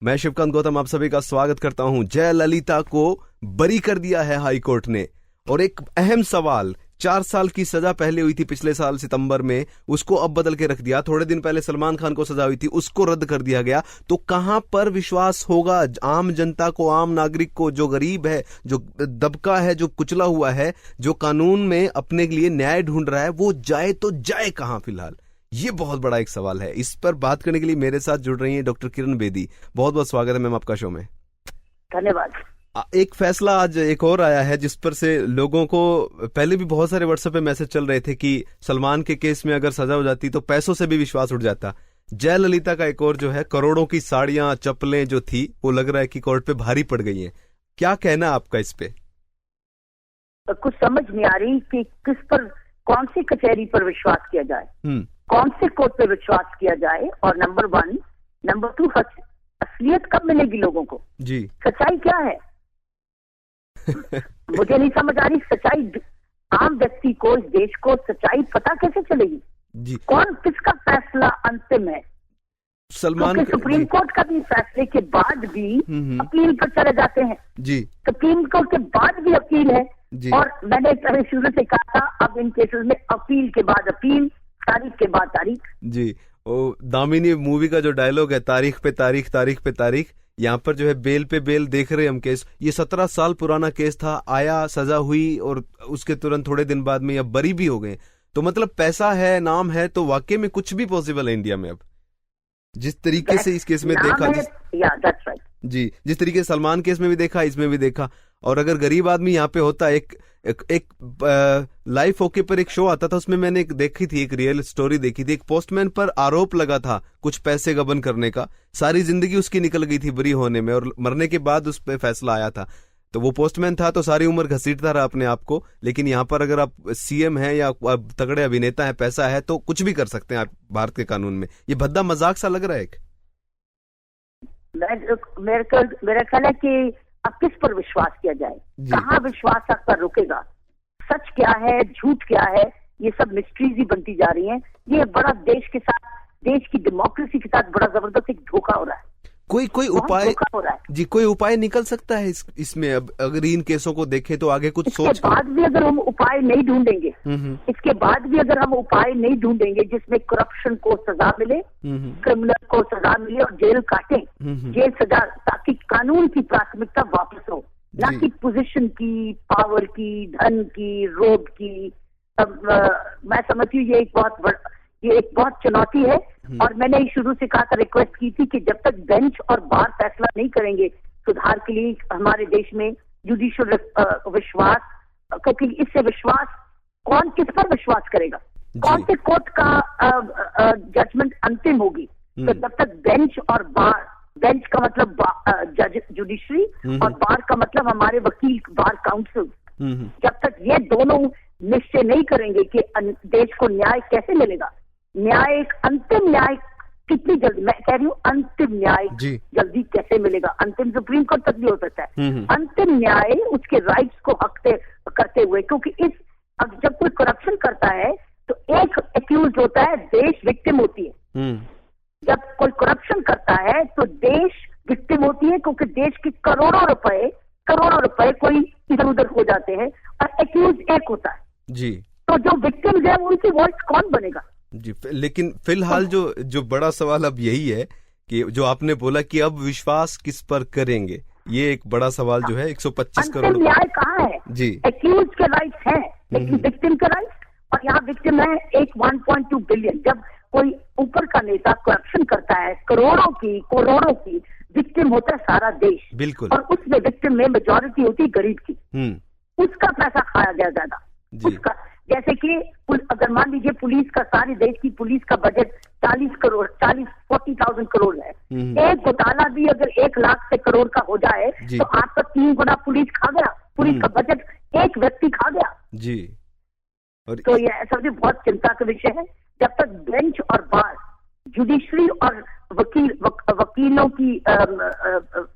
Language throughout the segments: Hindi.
मैं शिवकांत गौतम आप सभी का स्वागत करता हूं। जयललिता को बरी कर दिया है हाई कोर्ट ने, और एक अहम सवाल, 4 साल की सजा पहले हुई थी पिछले साल सितंबर में, उसको अब बदल के रख दिया। थोड़े दिन पहले सलमान खान को सजा हुई थी, उसको रद्द कर दिया गया। तो कहां पर विश्वास होगा आम जनता को, आम नागरिक को, जो गरीब है, जो दबका है, जो कुचला हुआ है, जो कानून में अपने लिए न्याय ढूंढ रहा है, वो जाए तो जाए कहां फिलहाल? ये बहुत बड़ा एक सवाल है। इस पर बात करने के लिए मेरे साथ जुड़ रही हैं डॉक्टर किरण बेदी। बहुत बहुत स्वागत है मैम आपका शो में। धन्यवाद। एक फैसला आज एक और आया है जिस पर से लोगों को, पहले भी बहुत सारे व्हाट्सएप पे मैसेज चल रहे थे कि सलमान के केस में अगर सजा हो जाती तो पैसों से भी विश्वास उठ जाता। जयललिता का एक और जो है, करोड़ों की साड़ियां चप्पलें जो थी वो लग रहा है कि कोर्ट पे भारी पड़ गई हैं। क्या कहना आपका इस पे? कुछ समझ नहीं आ रही कि किस पर, कौन सी कचहरी पर विश्वास किया जाए, कौन से कोर्ट पे विश्वास किया जाए, और नंबर 1, नंबर 2, असलियत कब मिलेगी लोगों को जी? सच्चाई क्या है? मुझे नहीं समझ आ रही। सच्चाई आम व्यक्ति को, इस देश को सच्चाई पता कैसे चलेगी जी? कौन, किसका फैसला अंतिम है? सलमान के सुप्रीम कोर्ट का भी फैसले के बाद भी अपील पर चले जाते हैं जी। सुप्रीम कोर्ट के बाद भी अपील है जी। और मैंने पहले शुरू से कहा था, अब इन केसेस में अपील के बाद अपील, तारीख के बाद तारीख जी। दामिनी मूवी का जो डायलॉग है, तारीख पे तारीख, तारीख पे तारीख, यहाँ पर जो है बेल पे बेल देख रहे हम केस। ये 17 साल पुराना केस था, आया, सजा हुई और उसके तुरंत थोड़े दिन बाद में अब बरी भी हो गए। तो मतलब पैसा है, नाम है, तो वाकई में कुछ भी पॉसिबल है इंडिया में अब, जिस तरीके से इस केस में देखा जी, जिस तरीके से सलमान केस में भी देखा, इसमें भी देखा। और अगर गरीब आदमी यहाँ पे होता, एक लाइफ ओके पर एक शो आता था, उसमें मैंने देखी थी, एक रियल स्टोरी देखी थी। एक पोस्टमैन पर आरोप लगा था कुछ पैसे गबन करने का, सारी जिंदगी उसकी निकल गई थी बरी होने में, और मरने के बाद उस पर फैसला आया था। तो वो पोस्टमैन था तो सारी उम्र घसीटता रहा अपने आप को। लेकिन यहाँ पर अगर आप सीएम हैं या तगड़े अभिनेता है, पैसा है, तो कुछ भी कर सकते हैं आप भारत के कानून में। ये भद्दा मजाक सा लग रहा है एक। मेरा ख्याल है कि अब किस पर विश्वास किया जाए, कहाँ विश्वास आपका रुकेगा, सच क्या है, झूठ क्या है, ये सब मिस्ट्रीज ही बनती जा रही हैं। ये बड़ा देश के साथ, देश की डेमोक्रेसी के साथ बड़ा जबरदस्त एक धोखा हो रहा है। कोई उपाय हो रहा है जी, कोई उपाय निकल सकता है इसमें? अब अगर इन केसों को देखें तो आगे कुछ सोच, इसके बाद भी अगर हम उपाय नहीं ढूंढेंगे, इसके बाद भी अगर हम उपाय नहीं ढूंढेंगे जिसमें करप्शन को सजा मिले, क्रिमिनल को सजा मिले और जेल काटे, जेल सजा, ताकि कानून की प्राथमिकता वापस हो, ना कि पोजीशन की, पावर की, धन की, रोब की। मैं समझती हूँ ये एक बहुत चुनौती है। और मैंने शुरू से कहा था, रिक्वेस्ट की थी कि जब तक बेंच और बार फैसला नहीं करेंगे सुधार के लिए हमारे देश में जुडिशियल विश्वास, क्योंकि इससे विश्वास, कौन किस पर विश्वास करेगा, कौन से कोर्ट का जजमेंट अंतिम होगी? तो जब तक बेंच और बार, बेंच का मतलब जज जुडिशरी और बार का मतलब हमारे वकील, बार काउंसिल, जब तक ये दोनों निश्चय नहीं करेंगे कि देश को न्याय कैसे मिलेगा, न्याय, एक अंतिम न्याय कितनी जल्दी, मैं कह रही हूँ अंतिम न्याय जल्दी कैसे मिलेगा? अंतिम सुप्रीम कोर्ट तक भी हो सकता है। अंतिम न्याय उसके राइट्स को हक करते हुए, क्योंकि अब जब कोई करप्शन करता है तो एक एक्यूज होता है, देश विक्टिम होती है। जब कोई करप्शन करता है तो देश विक्टिम होती है, क्योंकि देश के करोड़ों रुपए कोई इधर उधर हो जाते हैं और एक्यूज एक होता है जी। तो जो विक्टिम्स है उनकी वॉइस कौन बनेगा जी? लेकिन फिलहाल जो बड़ा सवाल अब यही है कि जो आपने बोला कि अब विश्वास किस पर करेंगे, ये एक बड़ा सवाल जो है। 125 करोड़ न्याय कहाँ है जी? एक्यूज के राइट्स हैं, लेकिन विक्टिम के राइट्स, और यहाँ विक्टिम है 1.2 बिलियन। जब कोई ऊपर का नेता करप्शन करता है, करोड़ों की विक्टिम होता है सारा देश, बिल्कुल, और उसमें विक्टिम में मेजॉरिटी होती है गरीब की। उसका पैसा खाया गया ज्यादा, उसका, जैसे कि अगर मान लीजिए पुलिस का, सारे देश की पुलिस का बजट 40,000 करोड़ है। एक घोटाला भी अगर 1 लाख से करोड़ का हो जाए तो आपका 3 गुना पुलिस खा गया, पुलिस का बजट एक व्यक्ति खा गया जी। और तो ये सबसे बहुत चिंता का विषय है। जब तक बेंच और बार, जुडिशरी और वकीलों की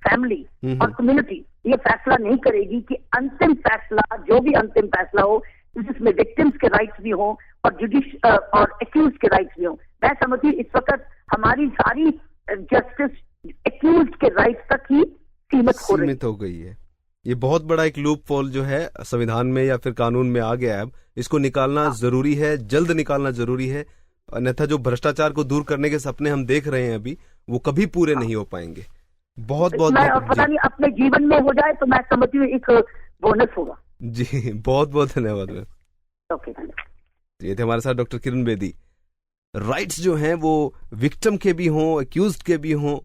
फैमिली और कम्युनिटी ये फैसला नहीं करेगी कि अंतिम फैसला, जो भी अंतिम फैसला हो, जिसमें विक्टिम्स के राइट्स भी हो और एक्यूज के राइट्स भी हो। मैं समझती इस वक्त हमारी सारी जस्टिस एक्यूज के राइट सीमित हो गई है। ये बहुत बड़ा एक लूप होल जो है संविधान में या फिर कानून में आ गया है, अब इसको निकालना जरूरी है, जल्द निकालना जरूरी है, अन्यथा जो भ्रष्टाचार को दूर करने के सपने हम देख रहे हैं अभी, वो कभी पूरे नहीं हो पाएंगे। बहुत बहुत पता नहीं अपने जीवन में हो जाए तो मैं समझती हूँ एक बोनस होगा जी। बहुत बहुत धन्यवाद मैम। ओके, ये थे हमारे साथ डॉक्टर किरण बेदी। राइट्स जो हैं वो विक्टिम के भी हों, एक्यूज्ड के भी हों,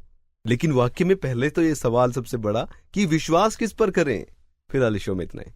लेकिन वाकई में पहले तो ये सवाल सबसे बड़ा कि विश्वास किस पर करें। फिलहाल शो में इतना है।